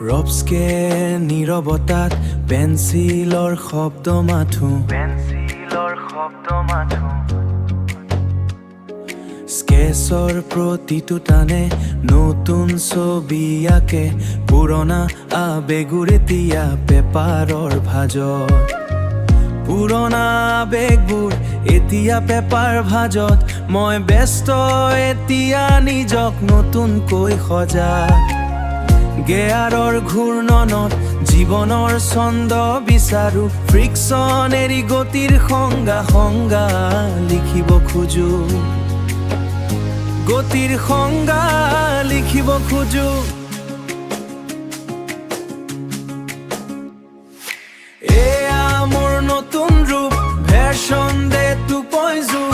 ৰবস্কে নীৰৱতাত পেঞ্চিলৰ শব্দ মাথো স্কেচৰ প্ৰতিটো টানে নতুন ছবি আঁকে পুৰণা আবেগবোৰ এতিয়া পেপাৰৰ ভাজত পুৰণা আবেগবোৰ এতিয়া পেপাৰ ভাজত মই ব্যস্ত এতিয়া নিজক নতুনকৈ সজা গেয়াৰৰ ঘূৰ্ণনত জীৱনৰ ছন্দ বিচাৰো ফ্ৰিকশ্যন এৰি গতিৰ সংজ্ঞা লিখিব খোজো গতিৰ সংজ্ঞা লিখিব খোজো এয়া মোৰ নতুন ৰূপ ভাৰ্চন দে 2.0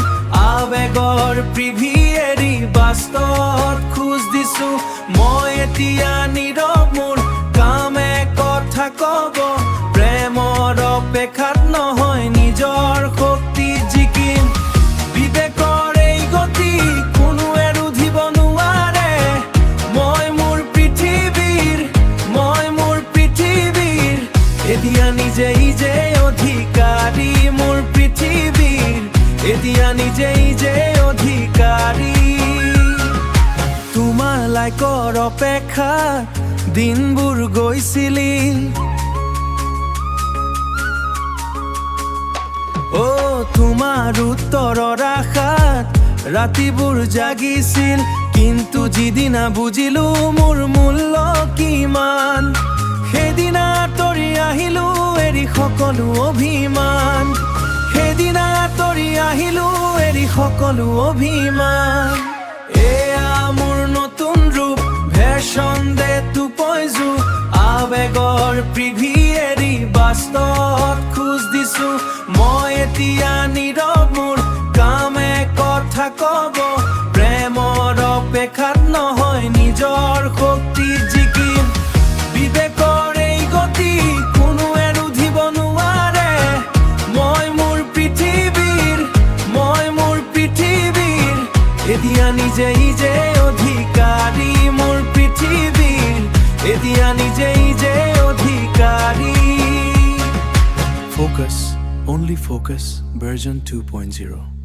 আবেগৰ প্ৰিভি এৰি বাস্তৱত খোজ দিছো মই এতিয়া নীৰৱ মোৰ কামে কথা কব প্ৰেমৰ অপেক্ষাত নহয় নিজৰ শক্তি জিকিম বিবেকৰ এই গতি কোনোৱে ৰুধিব নোৱাৰে মই মোৰ পৃথিৱীৰ এতিয়া নিজেই যে অধিকাৰী মোৰ পৃথিৱীৰ এতিয়া নিজেই যে অধিকাৰী তোমাৰ লাইকৰ অপেক্ষাত দিনবোৰ গৈছিলি তোমাৰ উত্তৰৰ আশাত ৰাতিবোৰ জাগিছিল কিন্তু যিদিনা বুজিলো মোৰ মূল্য কিমান সেইদিনা আঁতৰি আহিলো এৰি সকলো অভিমান সেইদিনা আঁতৰি আহিলো এৰি সকলো অভিমান এয়া মোৰ নতুন ৰূপ ভাৰ্চন দে 2.0 আবেগৰ প্ৰিভি এৰি বাস্তৱত খোজ দিছো মই এতিয়া নীৰৱ মোৰ কামে কথা কব প্ৰেমৰ অপেক্ষাত নহয় নিজৰ শক্তি জিকিম বিবেকৰ এই গতি কোনোৱে ৰুধিব নোৱাৰে মই মোৰ পৃথিৱীৰ এতিয়া নিজেই যে অধিকাৰী মোৰ পৃথিৱীৰ এতিয়া নিজেই যে অধিকাৰী Focus, only focus, version 2.0